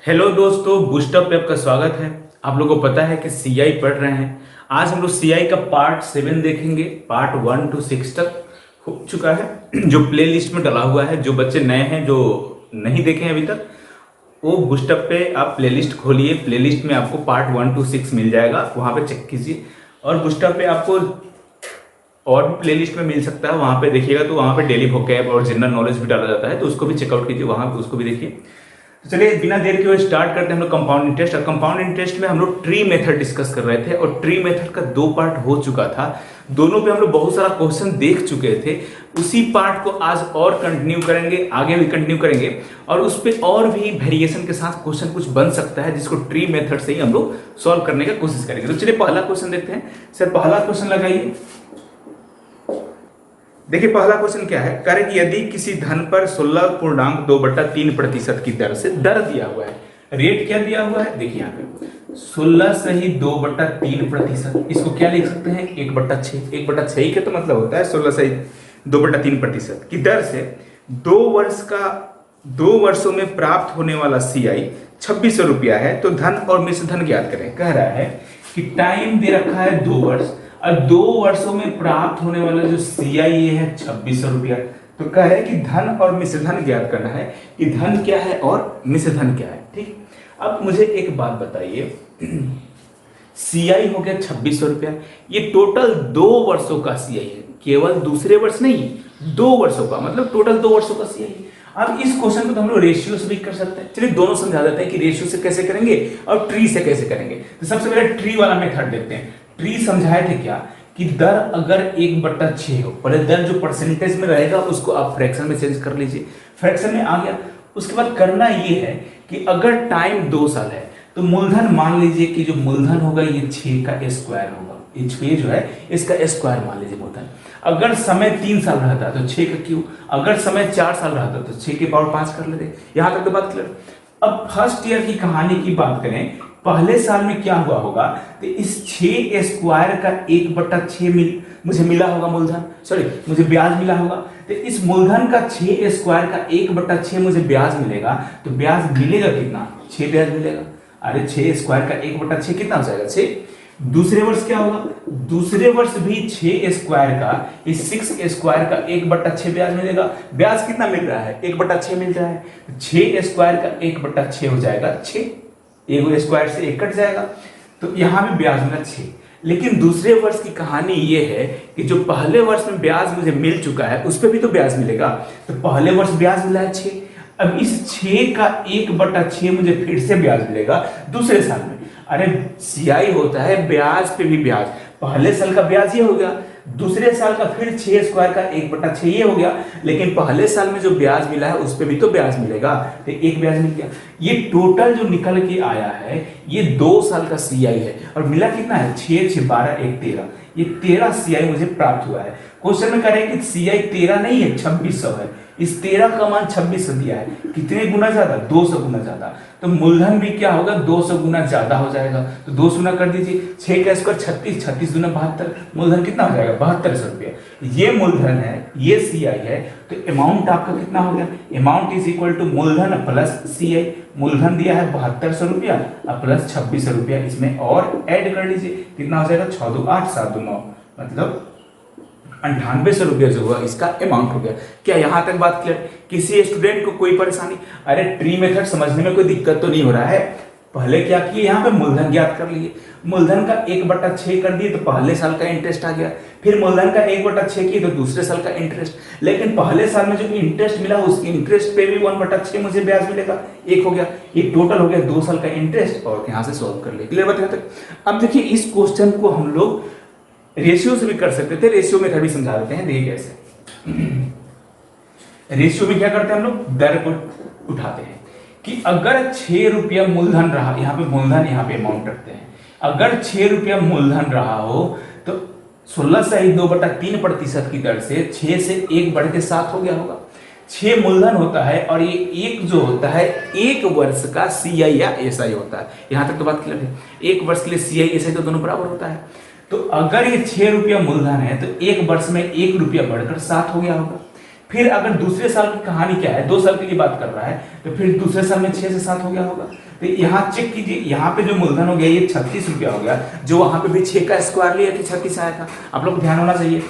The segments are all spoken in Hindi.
हेलो दोस्तों, बूस्टअप पे आपका स्वागत है। आप लोगों को पता है कि सीआई पढ़ रहे हैं। आज हम लोग सीआई का पार्ट 7 देखेंगे। पार्ट 1 to 6 तक हो चुका है, जो प्ले लिस्ट में डला हुआ है। जो बच्चे नए हैं, जो नहीं देखे हैं अभी तक, वो बूस्टअप पे आप प्ले लिस्ट खोलिए। प्ले लिस्ट में आपको पार्ट 1 to 6 मिल जाएगा, वहाँ पे चेक कीजिए। और बूस्टअप पे आपको और भी प्ले लिस्ट में मिल सकता है, वहाँ पे देखिएगा तो वहाँ पे डेली वोकैब और जनरल नॉलेज भी डाला जाता है, तो उसको भी चेकआउट कीजिए, वहाँ पे उसको भी देखिए। तो चलिए बिना देर के हुए स्टार्ट करते हैं हम लोग कंपाउंड इंटरेस्ट। और कंपाउंड इंटरेस्ट में हम लोग ट्री मेथड डिस्कस कर रहे थे, और ट्री मेथड का 2 पार्ट हो चुका था। दोनों पे हम लोग बहुत सारा क्वेश्चन देख चुके थे। उसी पार्ट को आज और कंटिन्यू करेंगे, आगे भी कंटिन्यू करेंगे, और उस पर और भी वेरिएशन के साथ क्वेश्चन कुछ बन सकता है, जिसको ट्री मेथड से ही हम लोग सॉल्व करने की कोशिश करेंगे। तो चलिए पहला क्वेश्चन देखते हैं। सर पहला क्वेश्चन लगाइए। देखिए पहला क्वेश्चन क्या है, कह रहे कि यदि किसी धन पर 16.2/3% की दर से दर दिया हुआ है, रेट क्या दिया हुआ है, देखिए यहाँ पे 16 से ही 2/3%। इसको क्या लिख सकते हैं, 1/6। 1/6 ही का तो मतलब होता है 16 से 2/3% की दर से 2 वर्षों में प्राप्त होने वाला सीआई 2600 रुपया है। तो धन और मिश्र धन ज्ञात करें। कह रहा है कि टाइम दे रखा है 2 वर्ष, और 2 वर्षों में प्राप्त होने वाला जो सीआई है 2600 रुपया। तो कह रहे हैं कि धन और मिश्र धन ज्ञात करना है कि धन क्या है और मिश्र धन क्या है। ठीक, अब मुझे एक बात बताइए, सीआई हो गया 2600 रुपया, ये टोटल 2 वर्षों का सीआई है, केवल दूसरे वर्ष नहीं, 2 वर्षों का, मतलब टोटल 2 वर्षों का सीआई है। अब इस क्वेश्चन को तो हम लोग रेशियो से भी कर सकते हैं। चलिए दोनों समझा देते हैं कि रेशियो से कैसे करेंगे और ट्री से कैसे करेंगे। तो सबसे पहले ट्री वाला मेथड देखते हैं। ट्री समझाए थे क्या कि दर अगर 1/6 हो, पहले दर जो परसेंटेज में रहेगा उसको आप फ्रैक्शन में चेंज कर लीजिए। फ्रैक्शन में आ गया, उसके बाद करना ये है कि अगर टाइम 2 साल है तो मूलधन मान लीजिए कि जो मूलधन होगा ये 6 का स्क्वायर होगा। ये 6 जो है इसका स्क्वायर मान लीजिए मूलधन। अगर समय 3 साल रहता तो 6 का क्यूब, अगर समय 4 साल रहता तो 6 के पावर 5 कर लेते। यहां तक तो बात क्लियर। अब फर्स्ट ईयर की कहानी की बात करें, पहले साल में क्या हुआ होगा, तो इस 6 स्क्वायर का 1/6 मुझे मिला होगा मूलधन, सॉरी मुझे ब्याज मिला होगा। तो इस मूलधन का 6 स्क्वायर का 1/6 मुझे ब्याज मिलेगा। तो ब्याज मिलेगा कितना, 6 ब्याज मिलेगा। अरे 6 स्क्वायर का 1/6 कितना हो जाएगा, 6। दूसरे वर्ष क्या होगा, दूसरे वर्ष भी 6 स्क्वायर का इस 6 स्क्वायर का 1/6 ब्याज मिलेगा। ब्याज कितना मिल रहा है, 1/6 मिल रहा है। 6 स्क्वायर का 1/6 हो जाएगा 6, एक स्क्वायर से 1 कट जाएगा, तो यहां भी ब्याज मिला 6। लेकिन दूसरे वर्ष की कहानी ये है कि जो पहले वर्ष में ब्याज मुझे मिल चुका है उस पर भी तो ब्याज मिलेगा। तो पहले वर्ष ब्याज मिला है 6, अब इस 6 का 1/6 मुझे फिर से ब्याज मिलेगा दूसरे साल में। अरे सीआई होता है ब्याज पे भी ब्याज। पहले साल का ब्याज ये हो गया, दूसरे साल का फिर 6 स्क्वायर का 1/6 ये हो गया, लेकिन पहले साल में जो ब्याज मिला है उस पे भी तो ब्याज मिलेगा। तो एक ब्याज मिल गया। ये टोटल जो निकल के आया है ये 2 साल का सीआई है, और मिला कितना है, 6 6 12 1 13। ये 13 सीआई मुझे प्राप्त हुआ है। क्वेश्चन में कह रहे हैं कि सीआई 13 नहीं है, 2600 है। इस 13 का मान 2600 दिया है, कितने गुना ज्यादा, 200 गुना ज्यादा। तो मूलधन भी क्या होगा, 200 गुना ज्यादा हो जाएगा। तो 200 गुना कर दीजिए, 6 का स्क्वायर 36, 36 गुना 72, मूलधन कितना हो जाएगा, 7200 रुपया। ये मूलधन है, ये सीआई है। तो अमाउंट आपका कितना हो गया, अमाउंट इज इक्वल टू मूलधन प्लस सीआई। मूलधन दिया है 7200 रुपया और प्लस 2600 रुपया इसमें और ऐड कर लीजिए, कितना हो जाएगा, 6 2 8 7 2 9, मतलब 9800 रुपया जो हुआ इसका अमाउंट हो गया। क्या यहां तक बात क्लियर, किसी स्टूडेंट को कोई परेशानी। अरे ट्री मेथड समझने में कोई दिक्कत तो नहीं हो रहा है। पहले क्या किए, यहाँ पे मूलधन ज्ञात कर लिए, मूलधन का 1/6 कर दिए तो पहले साल का इंटरेस्ट आ गया। फिर मूलधन का 1/6 किए तो दूसरे साल का इंटरेस्ट। लेकिन पहले साल में जो इंटरेस्ट मिला उस इंटरेस्ट पे भी 1/6 मुझे ब्याज मिलेगा, 1 हो गया। ये टोटल हो गया 2 साल का इंटरेस्ट, और यहाँ से सॉल्व कर ले। क्लियर बात है तक। अब देखिए इस क्वेश्चन को हम लोग रेशियो से भी कर सकते थे, रेशियो मेथड भी समझा देते हैं। देखिए कैसे, रेशियो में क्या करते हैं हम लोग, दर को उठाते हैं कि अगर 6 रुपया मूलधन रहा, यहाँ पे मूलधन यहाँ पे अमाउंट रखते हैं। अगर 6 रुपया मूलधन रहा हो तो 16 से 2/3% की दर से 6 से 1 बढ़ के 7 हो गया होगा। 6 मूलधन होता है, और ये 1 जो होता है 1 वर्ष का सीआई या एसआई होता है। यहां तक तो बात क्लियर है। 1 वर्ष के लिए सीआई एसआई तो दोनों बराबर होता है। तो अगर ये 6 रुपया मूलधन है तो 1 वर्ष में 1 रुपया बढ़कर 7 हो गया होगा। फिर अगर दूसरे साल की कहानी क्या है, 2 साल के लिए बात कर रहा है, तो फिर दूसरे साल में 6 से 7 हो गया होगा। तो यहाँ चेक कीजिए, यहाँ पे जो मूलधन हो गया ये 36 रुपया हो गया, जो वहां पे भी 6 का स्क्वायर लिया तो 36 आया था। आप लोग ध्यान होना चाहिए।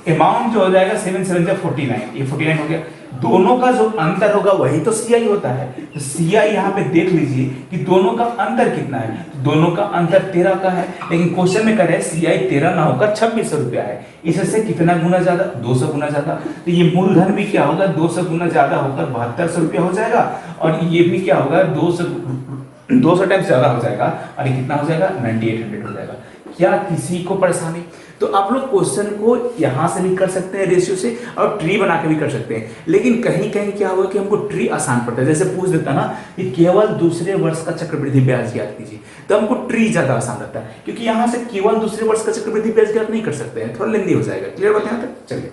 अमाउंट जो हो जाएगा 7 7 49, ये 49 हो गया। दोनों का जो अंतर होगा वही तो सीआई होता है। तो सीआई यहाँ पे देख लीजिए कि दोनों का अंतर कितना है। तो दोनों का अंतर 13 का है, लेकिन क्वेश्चन में कह रहे हैं सीआई 13 ना होकर 2600 रुपया है। इससे कितना गुना ज्यादा, 200 गुना ज्यादा। तो ये मूलधन भी क्या होगा, 200 गुना ज्यादा होकर 7200 रुपया हो जाएगा, और ये भी क्या होगा, 200 टाइम्स ज्यादा हो जाएगा, और ये कितना हो जाएगा, 9800 हो जाएगा। क्या किसी को परेशानी? तो आप लोग क्वेश्चन को यहां से भी कर सकते हैं रेशियो से, और ट्री बना के भी कर सकते हैं। लेकिन कहीं कहीं क्या हुआ कि हमको ट्री आसान पड़ता है, जैसे पूछ देता ना कि केवल दूसरे वर्ष का चक्रवृद्धि ब्याज ज्ञात कीजिए, तो हमको ट्री ज्यादा आसान रहता है, क्योंकि यहां से केवल दूसरे वर्ष का चक्रवृद्धि ब्याज ज्ञात नहीं कर सकते हैं, थोड़ा लेंदी हो जाएगा। क्लियर बात है? चलिए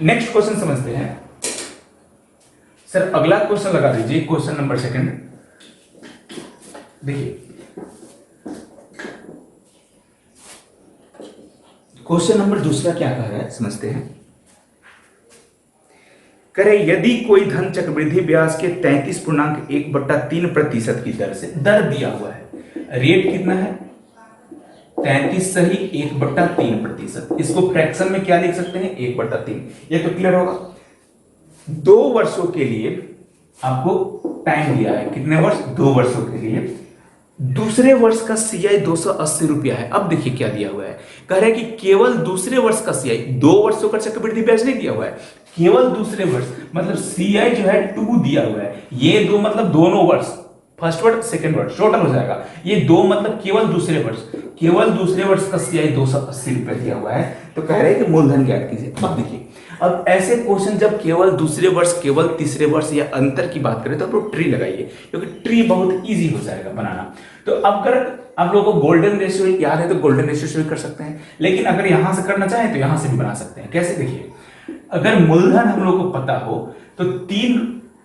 नेक्स्ट क्वेश्चन समझते हैं। सर अगला क्वेश्चन लगा दीजिए, क्वेश्चन नंबर 2। देखिए क्वेश्चन नंबर 2 क्या कह रहा है, समझते हैं। करे यदि कोई धन चक्रवृद्धि ब्याज के 33.1/3% की दर से, दर दिया हुआ है, रेट कितना है 33 सही 1/3%, इसको फ्रैक्शन में क्या लिख सकते हैं, 1/3। ये तो क्लियर होगा। 2 वर्षों के लिए आपको टाइम दिया है, कितने वर्ष, 2 वर्षों के लिए। दूसरे वर्ष का सीआई 280 रुपया है। अब देखिए क्या दिया हुआ है, कह रहे हैं कि केवल दूसरे वर्ष का सीआई, 2 वर्षों का चक्रवृद्धि ब्याज नहीं दिया हुआ है, केवल दूसरे वर्ष, मतलब सीआई जो है 2 दिया हुआ है। ये 2 मतलब दोनों वर्ष, फर्स्ट वर्ष सेकंड वर्ष टोटल हो जाएगा। ये 2 मतलब केवल दूसरे वर्ष, केवल दूसरे वर्ष का सीआई 280 रुपया दिया हुआ है। तो कह रहे हैं कि मूलधन ज्ञात कीजिए। अब देखिए, अब ऐसे क्वेश्चन जब केवल दूसरे वर्ष, केवल तीसरे वर्ष या अंतर की बात करें तो आप लोग ट्री लगाइए, क्योंकि ट्री बहुत इजी हो जाएगा बनाना। तो अब अगर आप लोगों को गोल्डन रेशियो याद है तो गोल्डन रेशियो से भी कर सकते हैं, लेकिन अगर यहां से करना चाहें तो यहां से भी बना सकते हैं। कैसे, देखिए अगर मूलधन हम लोग को पता हो तो 3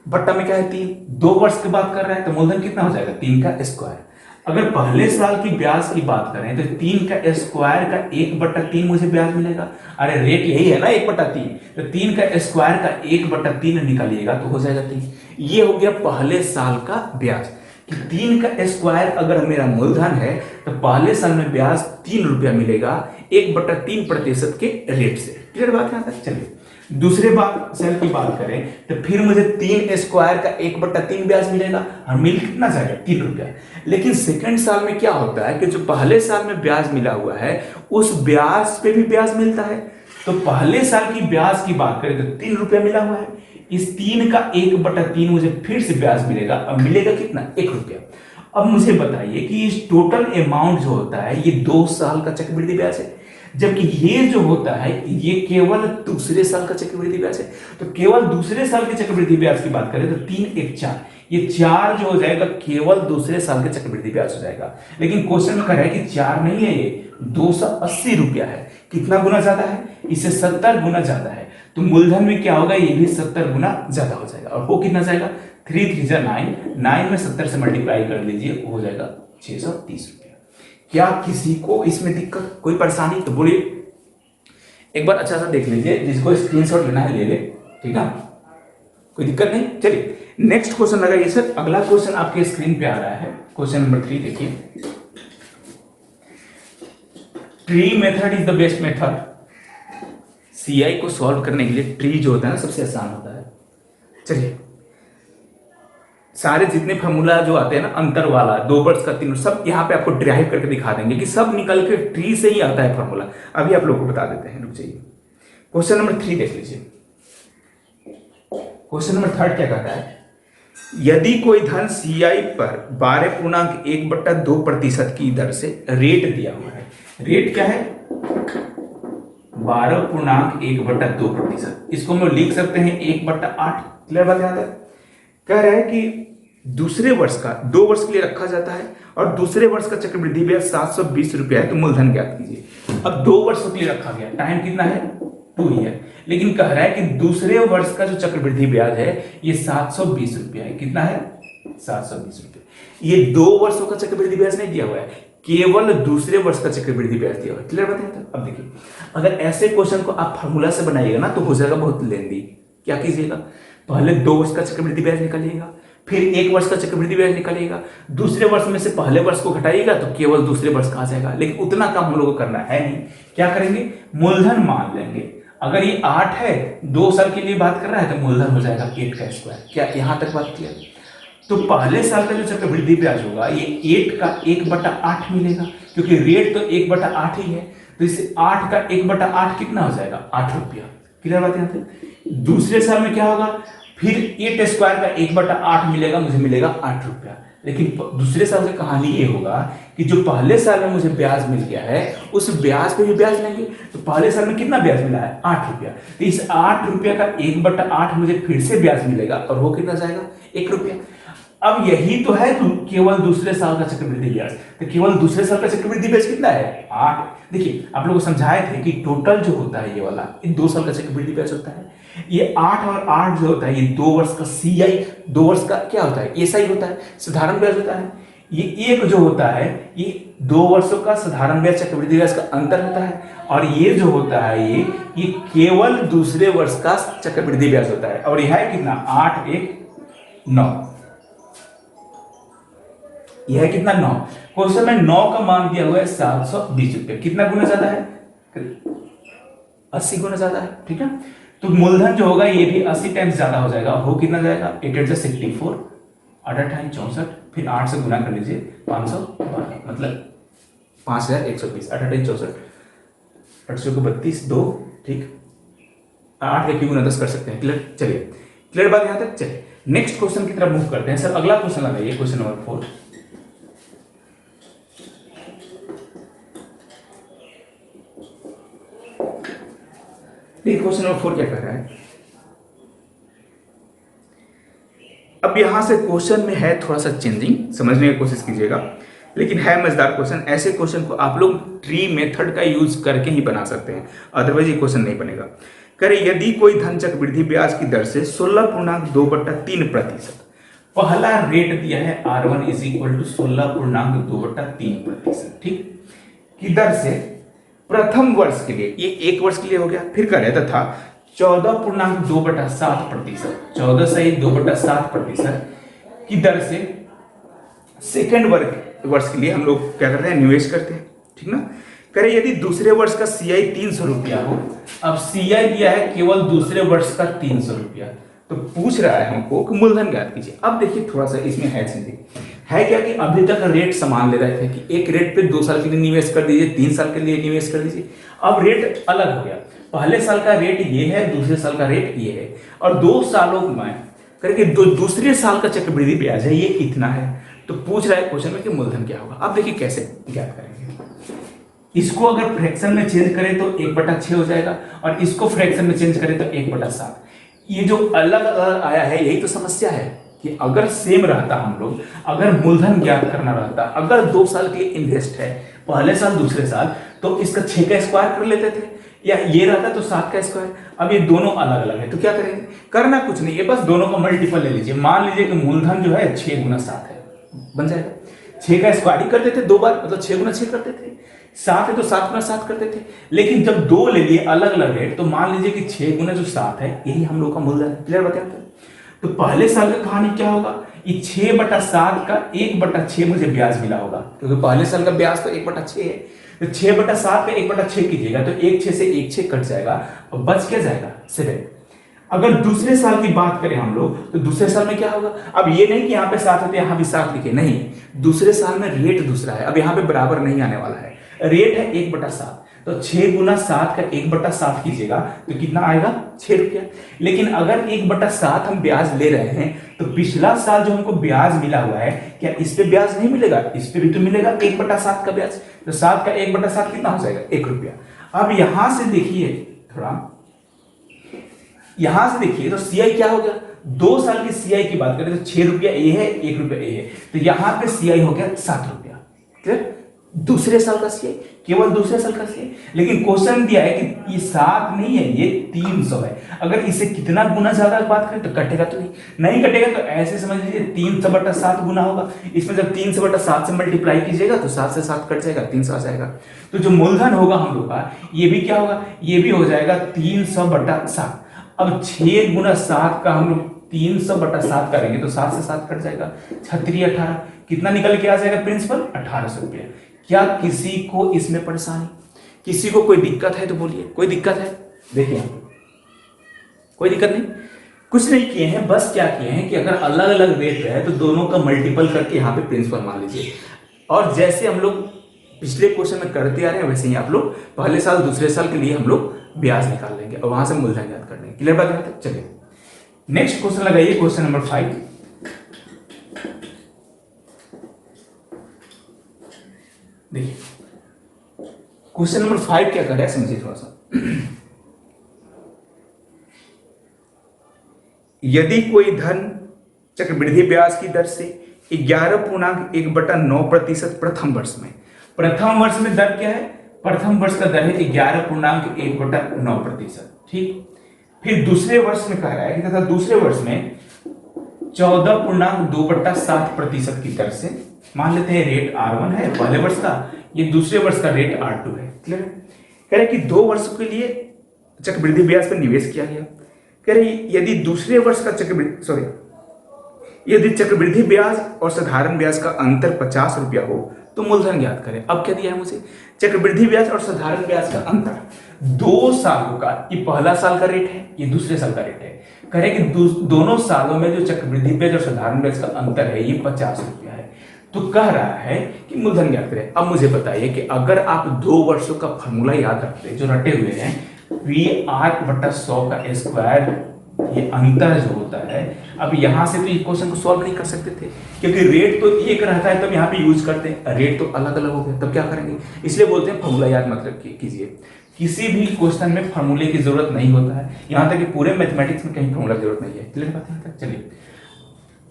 बट्टा में क्या है 3, 2 वर्ष की बात कर रहे हैं तो मूलधन कितना हो जाएगा 3 का स्क्वायर। अगर पहले साल की ब्याज की बात करें तो 3 का स्क्वायर का 1/3 मुझे ब्याज मिलेगा। अरे रेट यही है ना 1/3, तो 3 का स्क्वायर का 1/3 निकालिएगा तो हो जाएगा 3। ये हो गया पहले साल का ब्याज, कि 3 का स्क्वायर अगर मेरा मूलधन है तो पहले साल में ब्याज 3 रुपया मिलेगा 1/3% के रेट से। क्लियर बात है? चलिए दूसरे बात सेल की बात करें तो फिर मुझे 3 स्क्वायर का 1/3 ब्याज मिलेगा, और मिल कितना जाएगा 3 रुपया। लेकिन सेकंड साल में क्या होता है कि जो पहले साल में ब्याज मिला हुआ है उस ब्याज पे भी ब्याज मिलता है। तो पहले साल की ब्याज की बात करें तो 3 रुपया मिला हुआ है, इस 3 का 1/3 मुझे फिर से ब्याज मिलेगा, और मिलेगा कितना 1 रुपया। अब मुझे बताइए कि इस टोटल अमाउंट जो होता है ये 2 साल का चक्रवृद्धि ब्याज है, जबकि ये जो होता है ये केवल दूसरे साल का चक्रवृद्धि ब्याज है। तो केवल दूसरे साल के चक्रवृद्धि ब्याज की बात करें तो 3 1 4, ये 4 जो हो जाएगा केवल दूसरे साल के चक्रवृद्धि ब्याज हो जाएगा। लेकिन क्वेश्चन में कह रहा है कि 4 नहीं है, ये 280 रुपया है। कितना गुना ज्यादा है, इससे 70 गुना ज्यादा है। तो मूलधन में क्या होगा, ये भी 70 गुना ज्यादा हो जाएगा। और वो कितना जाएगा 3 3 9, 9 में 70 से मल्टीप्लाई कर लीजिए, हो जाएगा 630 रुपया। क्या किसी को इसमें दिक्कत, कोई परेशानी? तो बोलिए, एक बार अच्छा सा देख लीजिए, जिसको स्क्रीनशॉट लेना है ले ले, ठीक है, कोई दिक्कत नहीं। चलिए नेक्स्ट क्वेश्चन लगाइए सर। अगला क्वेश्चन आपके स्क्रीन पे आ रहा है, क्वेश्चन नंबर 3 देखिए। Tree method is the best method. CI को सॉल्व करने के लिए ट्री जो होता है ना सबसे आसान होता है। चलिए सारे जितने फॉर्मूला जो आते हैं ना, अंतर वाला, 2 वर्ष का 3, सब यहाँ पे आपको ड्राइव करके दिखा देंगे कि सब निकल के ट्री से ही आता है फॉर्मूला। अभी आप लोग को बता देते हैं, रुक जाइए। क्वेश्चन नंबर 3 देख लीजिए। क्वेश्चन नंबर 3 क्या कहता है, यदि कोई धन सीआई पर 12.1/2% की दर से रेट दिया हुआ है, रेट क्या है 12.1/2%, इसको हम लोग लिख सकते हैं 1/8। क्लियर बात यहाँ तक? कह रहा है कि दूसरे वर्ष का, 2 वर्ष के लिए रखा जाता है, और दूसरे वर्ष का चक्रवृद्धि ब्याज 720 रुपया है, तो मूलधन ज्ञात कीजिए। अब 2 वर्षों के लिए रखा गया, टाइम कितना है 2 ईयर, लेकिन कह रहा है कि दूसरे वर्ष का जो चक्रवृद्धि ब्याज है ये 720 रुपया है। कितना है 720 रुपया। ये 2 वर्षों का चक्रवृद्धि ब्याज नहीं दिया हुआ है, केवल दूसरे वर्ष का चक्रवृद्धि ब्याज दिया हुआ है। क्लियर बात है? अब देखिए, अगर ऐसे क्वेश्चन को आप फार्मूला से बनाइएगा ना तो हो जाएगा बहुत लेंदी। क्या कीजिएगा, पहले 2 वर्ष का चक्रवृद्धि ब्याज निकालिएगा, फिर 1 वर्ष का चक्रवृद्धि ब्याज निकालिएगा, दूसरे वर्ष में से पहले वर्ष को घटाइएगा तो केवल दूसरे वर्ष का आ जाएगा। लेकिन उतना काम हम लोग को करना है नहीं, क्या करेंगे, मूलधन मान लेंगे। अगर ये 8 है, 2 साल के लिए बात कर रहा है तो मूलधन हो जाएगा 8 का स्क्वायर। क्या यहां तक बात क्लियर? तो पहले साल का जो चक्रवृद्धि ब्याज होगा ये 8 का 1/8 मिलेगा, क्योंकि रेट तो 1/8 ही है, तो इसे 8 का 1/8 कितना हो जाएगा, 8 रुपया। क्लियर बात यहाँ पे? दूसरे साल में क्या होगा, फिर 8 स्क्वायर का 1/8 मिलेगा, मुझे मिलेगा 8 रुपया। लेकिन दूसरे साल से कहानी ये होगा कि जो पहले साल में मुझे ब्याज मिल गया है उस ब्याज पे भी ब्याज लेंगे। तो पहले साल में कितना ब्याज मिला है, 8 रुपया, तो इस 8 रुपया का 1/8 मुझे फिर से ब्याज मिलेगा और वो कितना जाएगा, 1 रुपया। अब यही तो है केवल दूसरे साल का चक्रवृद्धि ब्याज। तो केवल दूसरे साल का चक्रवृद्धि ब्याज कितना है, 8। देखिए आप लोगों को समझाए थे कि टोटल जो होता है ये वाला, ये 2 साल का चक्रवृद्धि ब्याज होता है। ये 8 और 8 जो होता है ये 2 वर्ष का CI, 2 वर्ष का क्या होता है, SI होता है, साधारण ब्याज होता है। ये एक जो होता है ये 2 वर्षों का साधारण ब्याज चक्रवृद्धि ब्याज का अंतर होता है, और ये जो होता है ये केवल दूसरे वर्ष का चक्रवृद्धि ब्याज होता है। और यह है कितना, 8 1 9, यह है कितना, 9। क्वेश्चन में 9 का मान दिया हुआ है 720 रुपये। कितना गुना ज्यादा है, 80 गुना ज्यादा है, ठीक है। तो मूलधन जो होगा ये भी 80 टाइम्स ज्यादा हो जाएगा। हो कितना जाएगा, 8 8 64, 8 8 64, फिर 8 से गुना कर लीजिए, 512, मतलब 5120, 8 8 64, 832 2, ठीक, 8 के गुना 10 कर सकते हैं। क्लियर, चलिए क्लियर बात यहां तक। चलिए नेक्स्ट क्वेश्चन की तरफ मूव करते हैं। सर अगला क्वेश्चन लगाइए, क्वेश्चन नंबर 4। क्वेश्चन नंबर 4 क्या कर रहा है, अब यहां से क्वेश्चन में है थोड़ा सा चेंजिंग, समझने की कोशिश कीजिएगा, लेकिन है मजेदार क्वेश्चन। ऐसे क्वेश्चन को आप लोग ट्री मेथड का यूज करके ही बना सकते हैं, अदरवाइज ये क्वेश्चन नहीं बनेगा। करें यदि कोई धन चक्रवृद्धि ब्याज की दर से 16.2/3%, पहला रेट दिया है R1 इज इक्वल टू 16.2/3%, ठीक, की दर से प्रथम वर्ष के लिए, ये 1 वर्ष के लिए हो गया, फिर करे तथा 14.2/7%, 14 से 2/7% की दर से सेकेंड वर्ष के लिए हम लोग क्या करते हैं, निवेश करते हैं, ठीक ना। करें यदि दूसरे वर्ष का CI 300 रुपया हो, अब CI दिया है केवल दूसरे वर्ष का 300 रुपया, तो पूछ रहा है हमको कि मूलधन ज्ञात कीजिए। अब देखिए थोड़ा सा इसमें है चीजें, है क्या कि अभी तक रेट समान ले रहे थे कि एक रेट पे 2 साल के लिए निवेश कर दीजिए, 3 साल के लिए निवेश कर दीजिए। अब रेट अलग हो गया, पहले साल का रेट ये है, दूसरे साल का रेट ये है, और 2 सालों में करके दूसरे साल का चक्रवृद्धि ब्याज है ये कितना है, तो पूछ रहा है क्वेश्चन में कि मूलधन क्या होगा। अब देखिए कैसे ज्ञात करेंगे, इसको अगर फ्रैक्शन में चेंज करें तो 1/6 हो जाएगा, और इसको फ्रैक्शन में चेंज करें तो 1/7। ये जो अलग अलग आया है यही तो समस्या है कि अगर सेम रहता, हम लोग अगर मूलधन ज्ञात करना रहता, अगर 2 साल के लिए इन्वेस्ट है, पहले साल दूसरे साल, तो इसका 6 का स्क्वायर कर लेते थे, या ये रहता तो 7 का स्क्वायर। अब ये दोनों अलग अलग है, तो क्या करेंगे, करना कुछ नहीं है, बस दोनों का मल्टीपल ले लीजिए। मान लीजिए कि मूलधन जो है 6 गुना 7 है, बन जाएगा। 6 का स्क्वायर ही करते थे 2 बार, मतलब 6 गुना 6 करते थे, 7 है तो 7 गुना 7 करते थे। लेकिन जब 2 ले लिए अलग अलग रेट, तो मान लीजिए कि 6 गुना जो 7 है यही हम लोग का मूलधन है। क्लियर बताया? तो पहले साल का कहानी क्या होगा, ये 6/7 का 1/6 मुझे ब्याज मिला होगा, क्योंकि पहले साल का ब्याज तो 1/6 है, तो 6/7 का 1/6 कीजिएगा तो 1/6 से 1/6 कट जाएगा और बच क्या जाएगा, 7। अगर दूसरे साल की बात करें हम लोग, तो दूसरे साल में क्या होगा, अब ये नहीं कि यहाँ पे 7 है तो यहाँ भी 7 लिखे, नहीं, दूसरे साल में रेट दूसरा है। अब यहाँ पे बराबर नहीं आने वाला है, रेट है 1/7, तो 6 गुना 7 का 1/7 कीजिएगा तो कितना आएगा, 6 रुपया। लेकिन अगर 1/7 हम ब्याज ले रहे हैं, तो पिछला साल जो हमको ब्याज मिला हुआ है, क्या इस पे ब्याज नहीं मिलेगा, इस पे भी तो मिलेगा 1/7 का ब्याज, तो 7 का 1/7 कितना हो जाएगा, 1 रुपया। अब यहां से देखिए, थोड़ा यहां से देखिए तो CI क्या हो गया, 2 साल की CI की बात करें तो 6 रुपया ये है, 1 रुपया ये है, तो यहां पे CI हो गया 7 रुपया। क्लियर? दूसरे साल का CI, केवल दूसरे साल का CI। लेकिन क्वेश्चन दिया है कि ये 7 नहीं है, ये 300 है। अगर इसे कितना गुना ज्यादा बात करें तो कटेगा तो नहीं कटेगा, तो ऐसे समझ लीजिए 300/7 गुना होगा। इसमें जब 300/7 से मल्टीप्लाई कीजिएगा तो 7 से 7 कट जाएगा, 300 आ जाएगा। तो जो मूलधन होगा हम लोग का, ये भी क्या होगा, ये भी हो जाएगा 300/7। अब 6 गुना 7 का हम लोग 300/7 करेंगे तो 7 से 7 कट जाएगा, 36 18, कितना निकल के आ जाएगा प्रिंसिपल? 1800 रुपया। क्या किसी को इसमें परेशानी, किसी को कोई दिक्कत है तो बोलिए, कोई दिक्कत है? देखिए कोई दिक्कत नहीं, कुछ नहीं किए हैं, बस क्या किए हैं कि अगर अलग अलग रेट है तो दोनों का मल्टीपल करके यहाँ पे प्रिंसिपल मान लीजिए, और जैसे हम लोग पिछले क्वेश्चन में करते आ रहे हैं वैसे ही आप लोग पहले साल दूसरे साल के लिए हम लोग ब्याज निकाल लेंगे और वहां से मूलधन याद कर लेंगे। क्लियर बात है? चलिए नेक्स्ट क्वेश्चन लगाइए, क्वेश्चन नंबर 5। देखिए क्वेश्चन नंबर 5 क्या कर रहा है समझिए थोड़ा सा। यदि कोई धन चक्रवृद्धि ब्याज की दर से 11.1/9% प्रथम वर्ष में, प्रथम वर्ष में दर क्या है? प्रथम वर्ष का दर है 11.1/9%, ठीक। फिर दूसरे वर्ष में कह रहा है कि तथा दूसरे वर्ष में 14.2/7% की दर से, मान लेते हैं रेट R1 है पहले वर्ष का, ये दूसरे वर्ष का रेट R2 है। क्लियर? कह रहे कि 2 वर्षों के लिए चक्रवृद्धि ब्याज पर निवेश किया गया। कह रहे यदि दूसरे वर्ष का यदि चक्रवृद्धि ब्याज और साधारण ब्याज का अंतर 50 रुपया हो तो मूलधन ज्ञात करें। अब क्या दिया है मुझे? चक्रवृद्धि ब्याज और साधारण ब्याज का अंतर 2 सालों का, ये पहला साल का रेट है, ये दूसरे साल का रेट है। कह रहे कि दोनों सालों में जो चक्रवृद्धि ब्याज और साधारण ब्याज का अंतर है ये 50 रुपया है। तो कह रहा है कि मूलधन ज्ञात करें। अब मुझे बताइए कि अगर आप 2 वर्षों का फॉर्मूला याद रखते हैं जो रटे हुए हैं, V8/100 का स्क्वायर, ये अंतर जो होता है, अब यहां से तो ये क्वेश्चन को सॉल्व नहीं कर सकते थे क्योंकि रेट तो एक रहता है, तब यहाँ पे यूज करते हैं, रेट तो अलग अलग हो गए, तब क्या करेंगे? इसलिए बोलते हैं फॉर्मूला याद मतलब कीजिए। किसी भी क्वेश्चन में फॉर्मूले की जरूरत नहीं होता है, यहाँ तक कि पूरे मैथमेटिक्स में कहीं फॉर्मूला की जरूरत नहीं है। क्लियर बात है? चलिए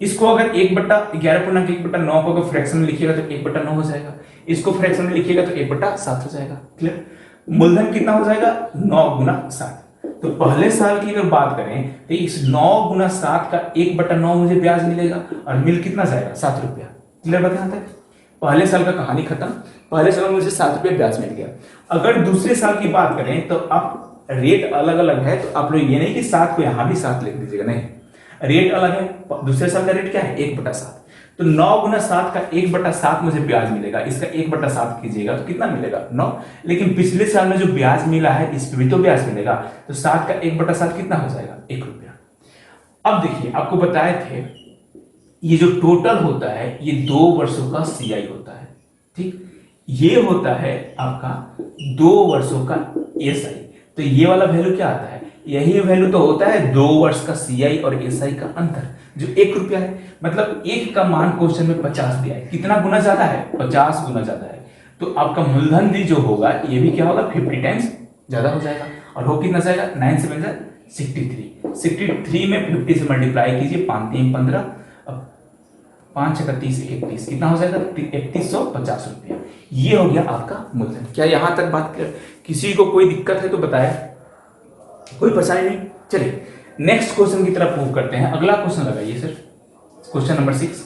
इसको अगर 1/11.1/9 को अगर फ्रैक्शन में लिखिएगा तो 1/9 हो जाएगा, इसको फ्रैक्शन में लिखिएगा तो 1/7 हो जाएगा। क्लियर? मूलधन कितना हो जाएगा? 9 × 7। तो पहले साल की अगर बात करें तो इस 9 × 7 का 1/9 मुझे ब्याज मिलेगा और मिल कितना जाएगा? 7 रुपया। क्लियर बात है? पहले साल का कहानी खत्म, पहले साल में मुझे 7 रुपया ब्याज मिल गया। अगर दूसरे साल की बात करें तो अब रेट अलग अलग है, तो आप लोग ये नहीं कि 7 को यहां भी 7 लिख दीजिएगा, नहीं, रेट अलग है। दूसरे साल का रेट क्या है? 1/7। तो 9 × 7 का 1/7 मुझे ब्याज मिलेगा, इसका 1/7 कीजिएगा तो कितना मिलेगा? 9। लेकिन पिछले साल में जो ब्याज मिला है इस पे भी तो ब्याज मिलेगा, तो 7 का 1/7 कितना हो जाएगा? 1 रुपया। अब देखिए आपको बताए थे ये जो टोटल होता है ये 2 वर्षों का CI होता है, ठीक। ये होता है आपका 2 वर्षों का SI। तो ये वाला वैल्यू क्या आता है? यही वैल्यू तो होता है 2 वर्ष का CI और SI का अंतर जो 1 रुपया है। मतलब 1 का मान क्वेश्चन में 50 दिया है, कितना गुना ज्यादा है? 50 गुना ज्यादा है। तो आपका मूलधन भी जो होगा ये भी क्या होगा? 50 टाइम्स ज्यादा हो जाएगा। और हो कितना जाएगा? 9 7 63। 63 में 50 से मल्टीप्लाई कीजिए, 5 3 15, 5 6 30 31, कितना हो जाएगा? 3150 रुपया। ये हो गया आपका मूलधन। क्या यहां तक बात क्लियर? किसी को कोई दिक्कत है तो बताए, कोई परेशानी नहीं। चलिए नेक्स्ट क्वेश्चन की तरफ मूव करते हैं। अगला क्वेश्चन लगाइए सर, क्वेश्चन नंबर 6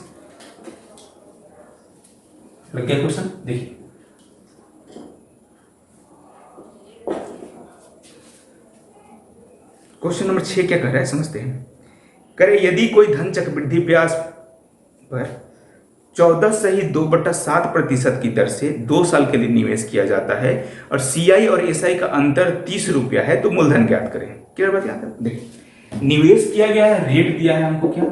लग गया क्वेश्चन। देखिए क्वेश्चन नंबर 6 क्या कर रहा है समझते हैं। करे यदि कोई धन चक्रवृद्धि ब्याज पर 14.2/7% की दर से 2 साल के लिए निवेश किया जाता है और CI और SI का अंतर 30 रुपया है तो मूलधन ज्ञात करें। क्या बात याद है? देखिए निवेश किया गया है, रेट दिया है हमको क्या?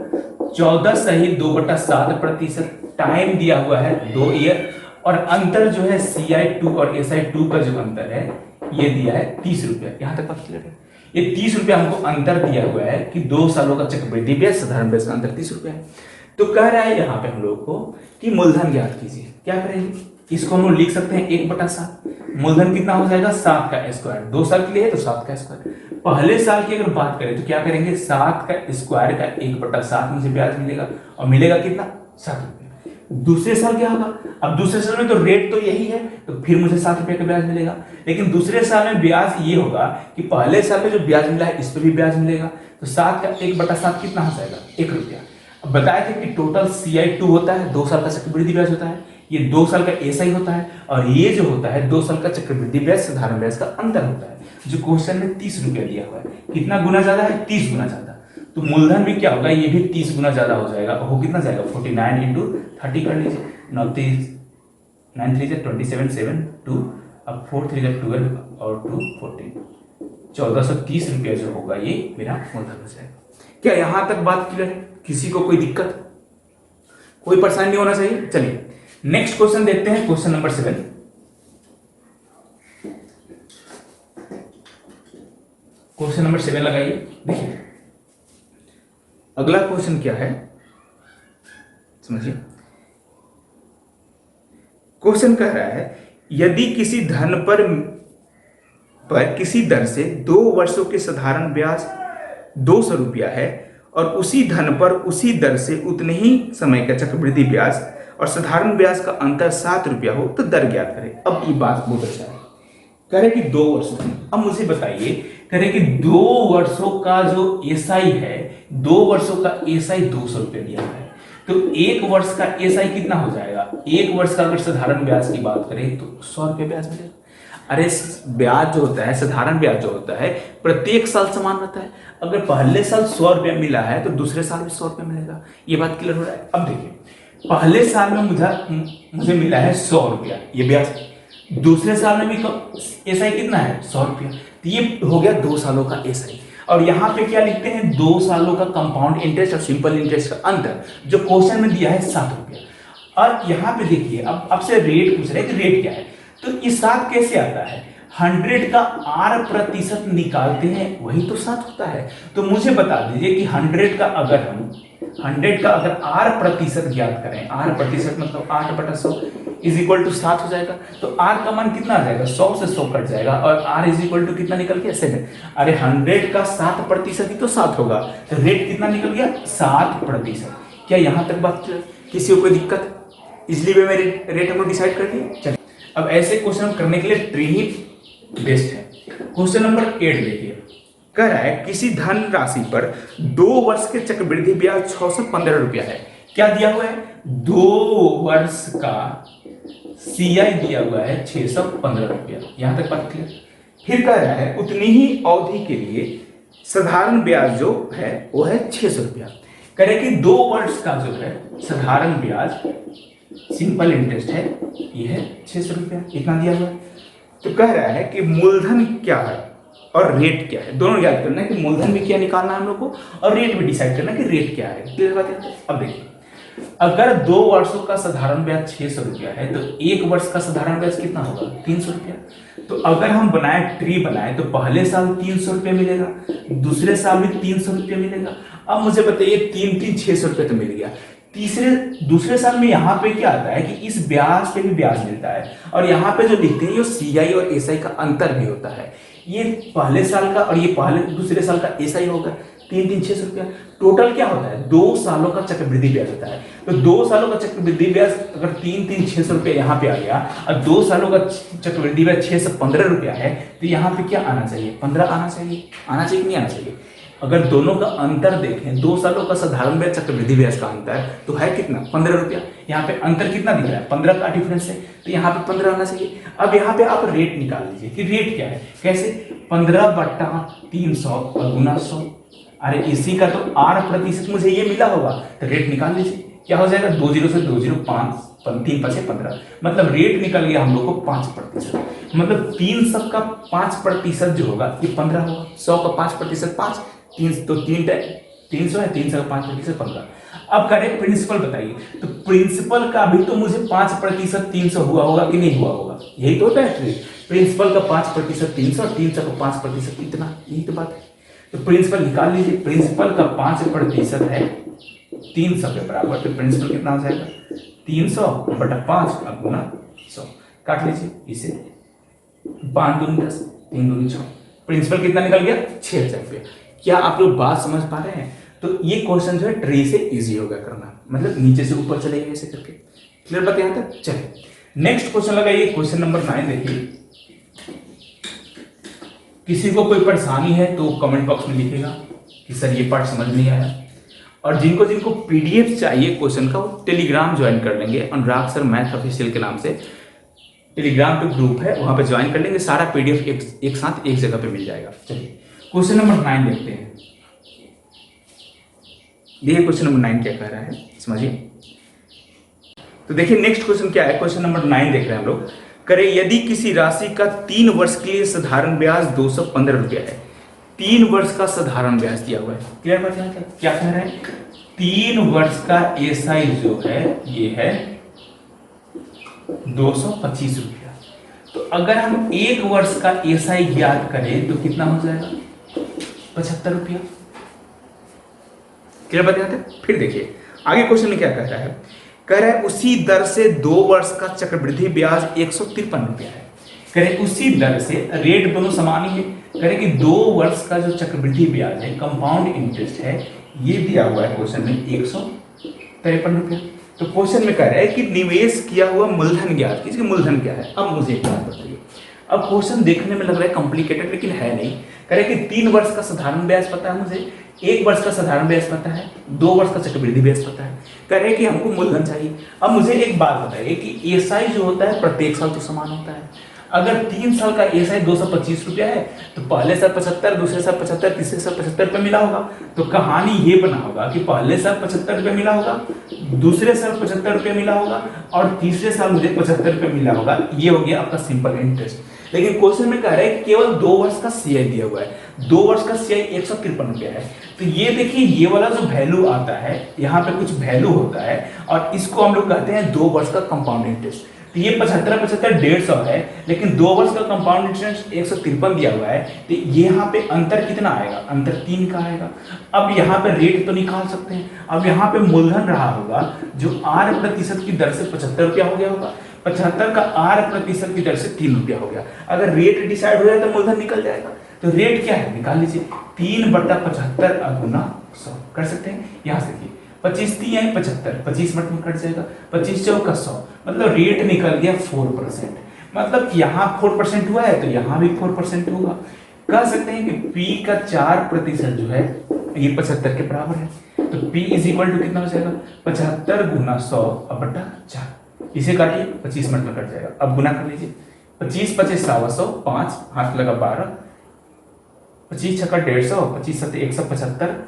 14.2/7%, टाइम दिया हुआ है 2 ईयर, और अंतर जो है CI2 और SI2 का जो अंतर है ये दिया है 30 रुपया। यहां तक बात क्लियर है? ये 30 रुपया हमको अंतर दिया हुआ है कि 2 सालों का चक्रवृद्धि ब्याज साधारण ब्याज का अंतर 30 रुपया है। तो कह रहा है यहाँ पे हम लोग को कि मूलधन ज्ञात कीजिए। क्या करेंगे? इसको हम लोग लिख सकते हैं 1/7। मूलधन कितना हो जाएगा? 7 का स्क्वायर। 2 साल के लिए है तो 7 का स्क्वायर। पहले साल की अगर बात करें तो क्या करेंगे? 7 का स्क्वायर का 1/7 मुझे ब्याज मिलेगा, और मिलेगा कितना? 7 रुपया। दूसरे साल क्या होगा? अब दूसरे साल में तो रेट तो यही है, तो फिर मुझे 7 रुपये का ब्याज मिलेगा। लेकिन दूसरे साल में ब्याज ये होगा कि पहले साल में जो ब्याज मिला है इस पर भी ब्याज मिलेगा, तो 7 का 1/7 कितना हो जाएगा? 1 रुपया। बताए थे कि टोटल CI2 होता है, 2 साल का चक्रवृद्धि ब्याज होता है, ये 2 साल का एसआई होता है, और ये जो होता है 2 साल का चक्रवृद्धि ब्याज साधारण ब्याज का अंतर होता है, जो क्वेश्चन में 30 रुपया दिया हुआ है। कितना गुना ज्यादा है? 30 गुना ज्यादा। तो मूलधन भी क्या होगा, ये भी 30 गुना ज्यादा हो जाएगा। हो कितना जाएगा? 49 इंटू 30 कर लीजिए, 9 3 27 7 2, अब 4 3 12 और 2 14, 1430 रुपया जो होगा ये मेरा मूलधन हो जाएगा। क्या यहां तक बात क्लियर है? किसी को कोई दिक्कत, कोई परेशानी नहीं होना चाहिए। चलिए नेक्स्ट क्वेश्चन देखते हैं, क्वेश्चन नंबर 7। क्वेश्चन नंबर 7 लगाइए। देखिए अगला क्वेश्चन क्या है, समझिए। क्वेश्चन कह रहा है यदि किसी धन पर किसी दर से 2 वर्षों के साधारण ब्याज 200 रुपया है और उसी धन पर उसी दर से उतने ही समय का चक्रवृद्धि ब्याज और साधारण ब्याज का अंतर 7 रुपया हो तो दर ज्ञात करें। अब ये बात बहुत अच्छा है, कह रहे कि 2 वर्षों की। अब मुझे बताइए, कह रहे कि 2 वर्षों का जो एसआई है, 2 वर्षों का एसआई 200 रुपये दिया है, तो 1 वर्ष का एसआई कितना हो जाएगा? 1 वर्ष का अगर साधारण ब्याज की बात करें तो 100 रुपये ब्याज मिलेगा। अरे ब्याज जो होता है, साधारण ब्याज जो होता है, प्रत्येक साल समान रहता है। अगर पहले साल 100 रुपया मिला है तो दूसरे साल भी 100 रुपया मिलेगा। ये बात क्लियर हो रहा है? अब देखिए, पहले साल में मुझे मिला है 100 रुपया, ये ब्याज। दूसरे साल में भी एसआई कितना है? 100 रुपया। तो ये हो गया 2 सालों का एसआई। और यहाँ पे क्या लिखते हैं? 2 सालों का कंपाउंड इंटरेस्ट और सिंपल इंटरेस्ट का अंतर, जो क्वेश्चन में दिया है 7 रुपया। और यहाँ पे देखिए, अब आपसे रेट पूछ रहे हैं कि रेट क्या है, तो ये 7 कैसे आता है? 100 का R% निकालते हैं, वही तो 7 होता है। तो मुझे बता दीजिए कि 100 का अगर R% ज्ञात करें, R% मतलब 8/100 इज इक्वल टू 7 हो जाएगा। तो R का मान कितना आ जाएगा? 100 से 100 कट जाएगा, और R इज इक्वल टू कितना निकल गया? 7। अरे 100 का 7% ही तो 7 होगा, तो रेट कितना निकल गया? 7%। क्या यहां तक बात क्लियर? किसी को कोई दिक्कत? इजली वे में रेट हम लोग डिसाइड कर दिए। चलिए अब ऐसे क्वेश्चन करने के लिए ट्री ही बेस्ट है। क्वेश्चन नंबर 8 देखिए, कह रहा है किसी धन राशि पर 2 वर्ष के चक्रवृद्धि ब्याज 615 रुपया है। क्या दिया हुआ है? 2 वर्ष का सीआई दिया हुआ है 615 रुपया। यहां तक बात क्लियर? फिर कह रहा है उतनी ही अवधि के लिए साधारण ब्याज जो है वो है 600 रुपया। कह रहे कि 2 वर्ष का जो है साधारण ब्याज सिंपल इंटरेस्ट है, ये है 600 रुपया, इतना दिया हुआ है। तो कह रहा है कि मूलधन क्या है और रेट क्या है, दोनों याद करना है कि मूलधन भी क्या निकालना है हम लोग को, और रेट भी डिसाइड करना है कि रेट क्या है। क्लियर बात है? अब देखिए, अगर 2 वर्षों का साधारण ब्याज 600 रुपया है तो 1 वर्ष का साधारण ब्याज कितना होगा? 300 रुपया। तो अगर हम ट्री बनाए तो पहले साल 300 रुपया मिलेगा, दूसरे साल भी 300 रुपया मिलेगा। अब मुझे बताइए 3 600 रुपया तो मिल गया, दूसरे साल में यहाँ पे क्या आता है कि इस ब्याज पे भी ब्याज मिलता है, और यहाँ पे जो लिखते हैं ये सीआई और एसआई का अंतर भी होता है। ये पहले साल का और ये दूसरे साल का एसआई होगा। 3 600 रुपया। टोटल क्या होता है? 2 सालों का चक्रवृद्धि ब्याज होता है। तो 2 सालों का चक्रवृद्धि ब्याज अगर 3 600 रुपया यहाँ पे आ गया, और 2 सालों का चक्रवृद्धि ब्याज 615 रुपया है, तो यहाँ पे क्या आना चाहिए? 15 आना चाहिए। आना चाहिए कि नहीं आना चाहिए? अगर दोनों का अंतर देखें, 2 सालों का साधारण ब्याज चक्रवृद्धि ब्याज का अंतर तो है कितना? 15 रुपया। यहाँ पे अंतर कितना दिख रहा है? 15 का डिफरेंस है, तो यहाँ पे 15 आना चाहिए। अब यहाँ पे आप रेट निकाल लीजिए कि रेट क्या है। कैसे? 15/300 और गुना 100। अरे इसी का तो R% मुझे ये मिला होगा, तो रेट निकाल लीजिए। क्या हो जाएगा? 20 से 20 5 3 5 15, मतलब रेट निकल गया हम लोग को 5%। मतलब 300 का 5% जो होगा ये 15 होगा। 100 का 5% 5, 300 है, 300 का 5% 15। अब करें प्रिंसिपल बताइए, तो प्रिंसिपल का भी तो मुझे 5% 300 हुआ होगा कि नहीं हुआ होगा? यही तो होता है। प्रिंसिपल का 5% 300, 300 का 5% कितना? यही तो बात है। तो प्रिंसिपल निकाल लीजिए। प्रिंसिपल का 5% है 300 के बराबर, तो प्रिंसिपल कितना हो जाएगा? 300/5 गुना 100। काट लीजिए इसे, 5 दूनी 10, 3 दूनी 6। प्रिंसिपल कितना निकल गया? 6000 रुपया। क्या आप लोग बात समझ पा रहे हैं? तो ये क्वेश्चन जो है ट्री से इजी होगा करना, मतलब नीचे से ऊपर चलेगा ऐसे करके। क्लियर बात यहां तक? चलिए नेक्स्ट क्वेश्चन लगाइए, क्वेश्चन नंबर 9 देखिए। किसी को कोई परेशानी है तो कमेंट बॉक्स में लिखेगा कि सर ये पार्ट समझ नहीं आया, और जिनको जिनको पीडीएफ चाहिए क्वेश्चन का, वो टेलीग्राम ज्वाइन कर लेंगे, अनुराग सर मैथ ऑफिशियल के नाम से टेलीग्राम पे ग्रुप है, वहां पे ज्वाइन कर लेंगे, सारा पीडीएफ एक साथ एक जगह पे मिल जाएगा। चलिए क्वेश्चन नंबर 9 देखते हैं। देखिए क्वेश्चन नंबर 9 क्या कह रहा है, समझिए। तो देखिए नेक्स्ट क्वेश्चन क्या है, क्वेश्चन नंबर 9 देख रहे हैं हम लोग। करें यदि किसी राशि का 3 वर्ष के लिए साधारण ब्याज 215 रुपया है, 3 वर्ष का साधारण ब्याज दिया हुआ है। क्लियर बात है? क्या कह रहे हैं, 3 वर्ष का एसआई जो है ये है 225 रुपया। तो अगर हम 1 वर्ष का एसआई ज्ञात करें तो कितना हो जाएगा, 75 रुपया। क्लियर बात है? फिर देखिए आगे क्वेश्चन में क्या कह रहा है, कह रहा है उसी दर से 2 वर्ष का चक्रवृद्धि ब्याज 153 रुपया है। कह रहे उसी दर से, रेट दोनों समान ही है, कह रहे कि 2 वर्ष का जो चक्रवृद्धि ब्याज है, कंपाउंड इंटरेस्ट है, ये दिया हुआ है क्वेश्चन में 153 रुपया। तो क्वेश्चन में कह रहा है कि निवेश किया हुआ मूलधन ज्ञात कीजिए, मूलधन क्या है। अब मुझे एक बात बताइए, अब क्वेश्चन देखने में लग रहा है कॉम्प्लिकेटेड, लेकिन है नहीं। कह रहे कि 3 वर्ष का साधारण ब्याज पता है मुझे, 1 वर्ष का साधारण ब्याज पता है, 2 वर्ष का चक्रवृद्धि ब्याज पता है। कह रहे कि हमको मूलधन चाहिए। अब मुझे एक बात बताइए कि एसआई जो होता है प्रत्येक साल तो समान होता है। अगर 3 साल का एसआई 225 रुपया है तो पहले साल 75, दूसरे साल 75, तीसरे साल 75 रुपये मिला होगा। तो कहानी ये बना होगा कि पहले साल 75 रुपये मिला होगा, दूसरे साल 75 रुपये मिला होगा और तीसरे साल मुझे 75 रुपये मिला होगा। ये हो गया आपका सिंपल इंटरेस्ट। लेकिन क्वेश्चन में कह रहा है कि केवल 2 वर्ष का सीआई दिया हुआ है, 2 वर्ष का सीआई 153 रुपया है। तो ये देखिए ये वाला जो वैल्यू आता है, यहाँ पे कुछ वैल्यू होता है और इसको हम लोग कहते हैं 2 वर्ष का कंपाउंड इंटरेस्ट। तो ये 75 150 है, लेकिन 2 वर्ष का कंपाउंड इंटरेस्ट 153 दिया हुआ है। तो यहाँ पे अंतर कितना आएगा, अंतर 3 का आएगा। अब यहाँ पे रेट तो निकाल सकते हैं। अब यहाँ पे मूलधन रहा होगा जो 8% की दर से 75 रुपया हो गया होगा, 75 का 8% की दर से 3 रुपया हो गया। अगर रेट डिसाइड हो जाए तो मूलधन निकल जाएगा। तो रेट क्या है निकाल लीजिए, 3/75 गुना 100 कर सकते हैं। यहाँ से देखिए 25 3 है 75, 25 मिनट में कट जाएगा, 25 चौका 100, मतलब रेट निकल गया 4%। मतलब यहाँ 4% हुआ है तो यहाँ भी 4% होगा। कह सकते हैं कि P का 4% जो है ये 75 के बराबर है। तो P इज इक्वल टू कितना हो जाएगा, 75 गुना 100 बटा 4। इसे काटिए 25 मिनट में कट जाएगा। अब गुना कर लीजिए, 25 25 100, 5 हाथ लगा 12, 25 छक्का 150, 25 7 175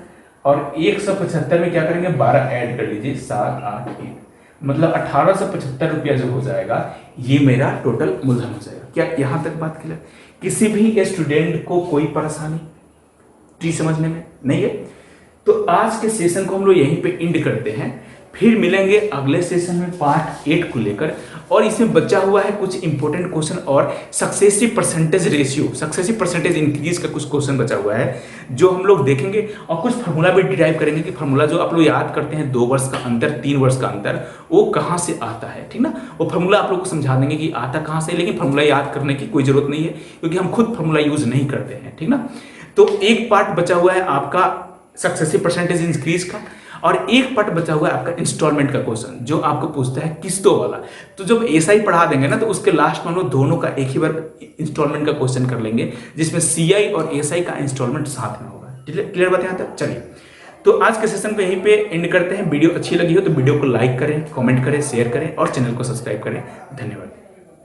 और 175 में क्या करेंगे 12 ऐड कर लीजिए, 7 8 1, मतलब 1875 रुपया जो हो जाएगा ये मेरा टोटल मूलधन हो जाएगा। क्या यहाँ तक बात क्लियर? किसी भी स्टूडेंट को कोई परेशानी चीज समझने में नहीं है? तो आज के सेशन को हम लोग यहीं पे एंड करते हैं, फिर मिलेंगे अगले सेशन में पार्ट 8 को लेकर। और इसमें बचा हुआ है कुछ इंपॉर्टेंट क्वेश्चन और successive percentage ratio, successive percentage increase का कुछ क्वेश्चन बचा हुआ है जो हम लोग देखेंगे। और कुछ फार्मूला भी डिराइव करेंगे कि फार्मूला जो आप लोग याद करते हैं 2 वर्ष का अंतर, 3 वर्ष का अंतर, वो कहाँ से आता है, ठीक ना। वो फार्मूला आप लोग को समझा देंगे कि आता कहाँ से, लेकिन फार्मूला याद करने की कोई जरूरत नहीं है क्योंकि हम खुद फार्मूला यूज नहीं करते हैं, ठीक ना। तो एक पार्ट बचा हुआ है आपका सक्सेसिव परसेंटेज इंक्रीज का और एक पार्ट बचा हुआ है आपका इंस्टॉलमेंट का क्वेश्चन जो आपको पूछता है किस्तों वाला। तो जब ऐसा ही पढ़ा देंगे ना तो उसके लास्ट में हम लोग दोनों का एक ही बार इंस्टॉलमेंट का क्वेश्चन कर लेंगे जिसमें सीआई और एसआई का इंस्टॉलमेंट साथ में होगा। क्लियर बात है यहाँ तक? चलिए तो आज के सेशन को यहीं पे एंड करते हैं। वीडियो अच्छी लगी हो तो वीडियो को लाइक करें, कमेंट करें, शेयर करें और चैनल को सब्सक्राइब करें। धन्यवाद।